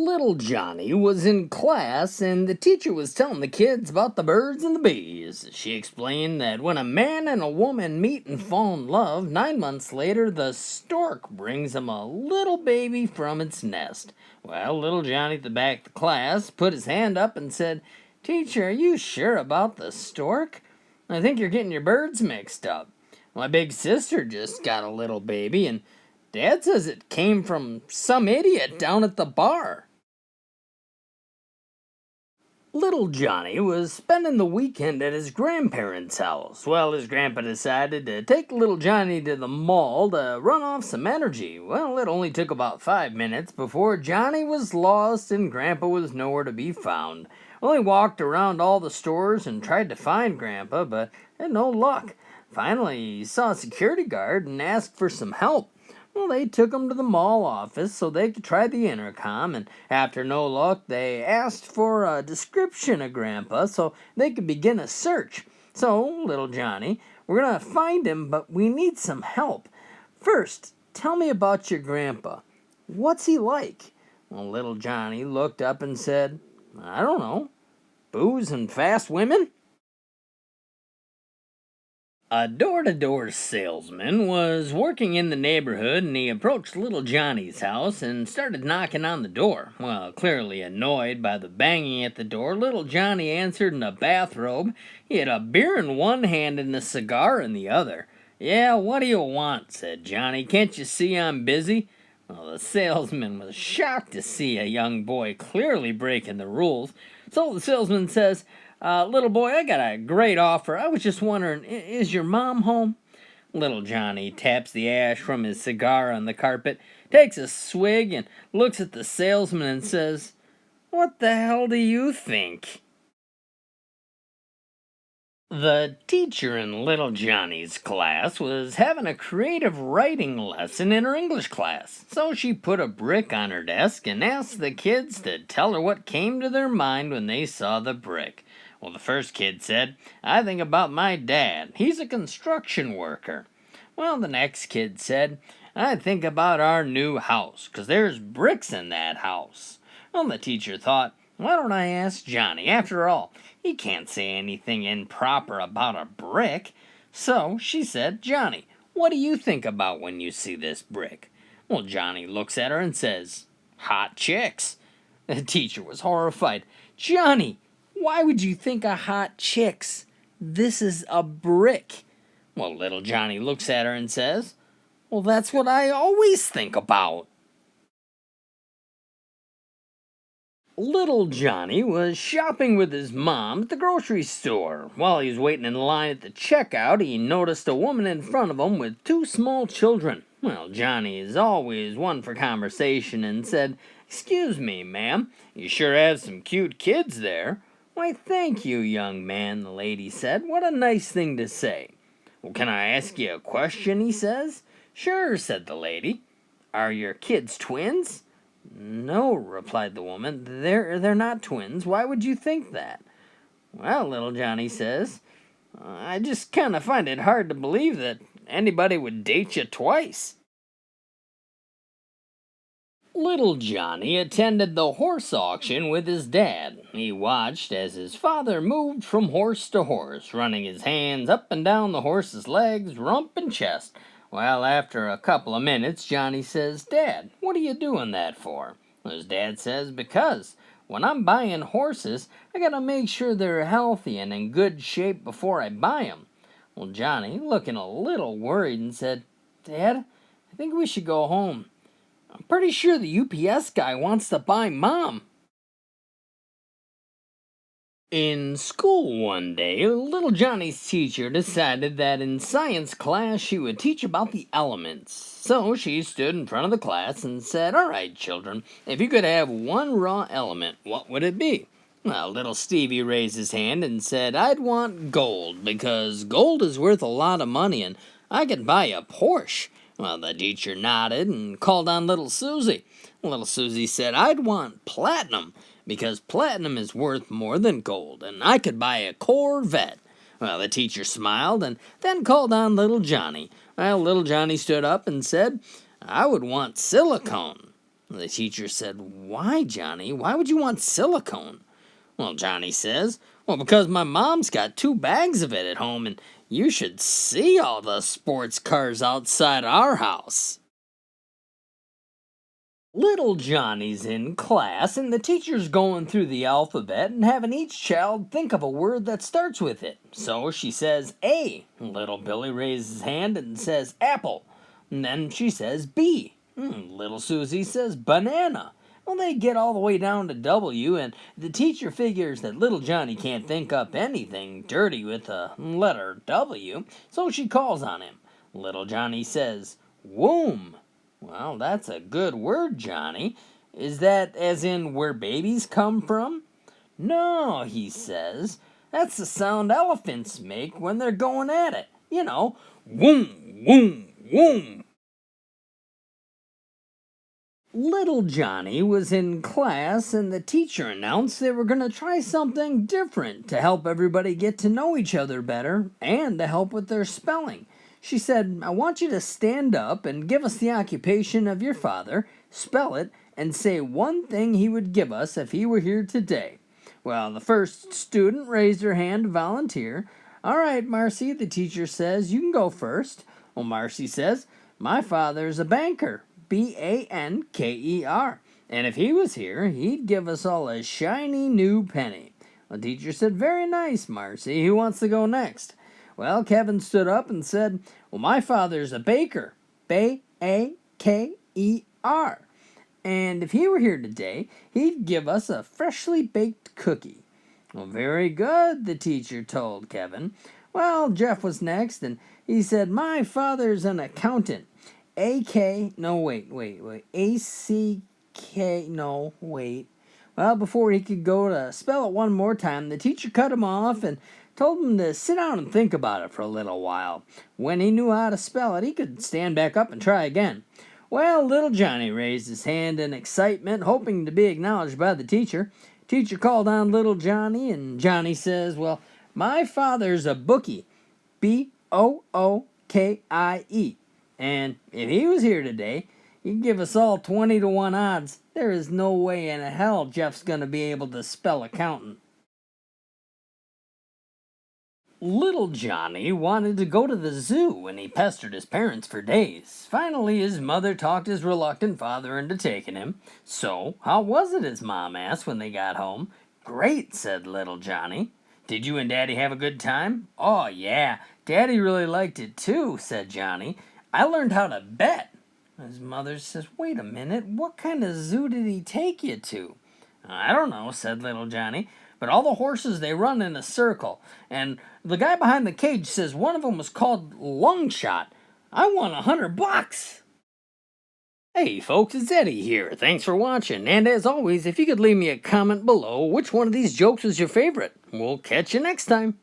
Little Johnny was in class and the teacher was telling the kids about the birds and the bees. She explained that when a man and a woman meet and fall in love, 9 months later the stork brings them a little baby from its nest. Well, little Johnny at the back of the class put his hand up and said, "Teacher, are you sure about the stork? I think you're getting your birds mixed up. My big sister just got a little baby and Dad says it came from some idiot down at the bar." Little Johnny was spending the weekend at his grandparents' house. Well, his grandpa decided to take little Johnny to the mall to run off some energy. Well, it only took about 5 minutes before Johnny was lost and Grandpa was nowhere to be found. Well, he walked around all the stores and tried to find Grandpa, but had no luck. Finally, he saw a security guard and asked for some help. Well, they took him to the mall office so they could try the intercom, and after no luck, they asked for a description of Grandpa so they could begin a search. "So, little Johnny, we're gonna find him, but we need some help. First, tell me about your Grandpa. What's he like?" Well, little Johnny looked up and said, "I don't know. Booze and fast women?" A door-to-door salesman was working in the neighborhood and he approached little Johnny's house and started knocking on the door. Well, clearly annoyed by the banging at the door, little Johnny answered in a bathrobe. He had a beer in one hand and a cigar in the other. "Yeah, what do you want?" said Johnny. "Can't you see I'm busy?" Well, the salesman was shocked to see a young boy clearly breaking the rules. So the salesman says, "Little boy, I got a great offer. I was just wondering, is your mom home?" Little Johnny taps the ash from his cigar on the carpet, takes a swig, and looks at the salesman and says, "What the hell do you think?" The teacher in little Johnny's class was having a creative writing lesson in her English class, so she put a brick on her desk and asked the kids to tell her what came to their mind when they saw the brick. Well, the first kid said, "I think about my dad. He's a construction worker." Well, the next kid said, "I think about our new house, 'cause there's bricks in that house." Well, the teacher thought, "Why don't I ask Johnny? After all, he can't say anything improper about a brick." So she said, "Johnny, what do you think about when you see this brick?" Well, Johnny looks at her and says, "Hot chicks." The teacher was horrified. "Johnny, why would you think of hot chicks? This is a brick." Well, little Johnny looks at her and says, "Well, that's what I always think about." Little Johnny was shopping with his mom at the grocery store. While he was waiting in line at the checkout, he noticed a woman in front of him with two small children. Well, Johnny is always one for conversation and said, "Excuse me, ma'am, you sure have some cute kids there." "Why, thank you, young man," the lady said. "What a nice thing to say." "Well, can I ask you a question?" he says. "Sure," said the lady. "Are your kids twins?" "No," replied the woman, they're not twins. Why would you think that?" "Well," little Johnny says, "I just kind of find it hard to believe that anybody would date you twice." Little Johnny attended the horse auction with his dad. He watched as his father moved from horse to horse, running his hands up and down the horse's legs, rump, and chest. Well, after a couple of minutes, Johnny says, "Dad, what are you doing that for?" His dad says, "Because when I'm buying horses, I gotta make sure they're healthy and in good shape before I buy 'em." Well, Johnny, looking a little worried, and said, "Dad, I think we should go home. I'm pretty sure the UPS guy wants to buy Mom." In school one day, little Johnny's teacher decided that in science class she would teach about the elements. So she stood in front of the class and said, "All right, children, if you could have one raw element, what would it be?" Well, little Stevie raised his hand and said, "I'd want gold, because gold is worth a lot of money and I could buy a Porsche." Well, the teacher nodded and called on little Susie. Little Susie said, "I'd want platinum, because platinum is worth more than gold, and I could buy a Corvette." Well, the teacher smiled and then called on little Johnny. Well, little Johnny stood up and said, "I would want silicone." The teacher said, "Why, Johnny? Why would you want silicone?" Well, Johnny says, "Well, because my mom's got 2 bags of it at home, and you should see all the sports cars outside our house." Little Johnny's in class, and the teacher's going through the alphabet and having each child think of a word that starts with it. So she says A. Little Billy raises his hand and says apple. And then she says B. Little Susie says banana. Well, they get all the way down to W, and the teacher figures that little Johnny can't think up anything dirty with the letter W, so she calls on him. Little Johnny says, womb. Well, that's a good word, Johnny. Is that as in where babies come from? No, he says. That's the sound elephants make when they're going at it. You know, woom, woom, woom. Little Johnny was in class, and the teacher announced they were going to try something different to help everybody get to know each other better and to help with their spelling. She said, "I want you to stand up and give us the occupation of your father, spell it, and say one thing he would give us if he were here today." Well, the first student raised her hand to volunteer. "All right, Marcy," the teacher says, "you can go first." Well, Marcy says, "My father's a banker, Banker, and if he was here, he'd give us all a shiny new penny." The teacher said, "Very nice, Marcy. Who wants to go next?" Well, Kevin stood up and said, "Well, my father's a baker, Baker, and if he were here today, he'd give us a freshly baked cookie." Well, very good, the teacher told Kevin. Well, Jeff was next, and he said, "My father's an accountant, A-K, no, wait, A-C-K, no, wait." Well, before he could go to spell it one more time, the teacher cut him off and told him to sit down and think about it for a little while. When he knew how to spell it, he could stand back up and try again. Well, little Johnny raised his hand in excitement, hoping to be acknowledged by the teacher. Teacher called on little Johnny, and Johnny says, "Well, my father's a bookie, Bookie. And if he was here today, he'd give us all 20 to 1 odds. There is no way in hell Jeff's going to be able to spell accountant." Little Johnny wanted to go to the zoo, and he pestered his parents for days. Finally, his mother talked his reluctant father into taking him. "So, how was it?" his mom asked when they got home. "Great," said little Johnny. "Did you and Daddy have a good time?" "Oh, yeah, Daddy really liked it too," said Johnny. "I learned how to bet." His mother says, "Wait a minute, what kind of zoo did he take you to?" "I don't know," said little Johnny, "but all the horses, they run in a circle, and the guy behind the cage says one of them was called Lung Shot. I won $100." Hey folks, it's Eddie here. Thanks for watching, and as always, if you could leave me a comment below which one of these jokes was your favorite. We'll catch you next time.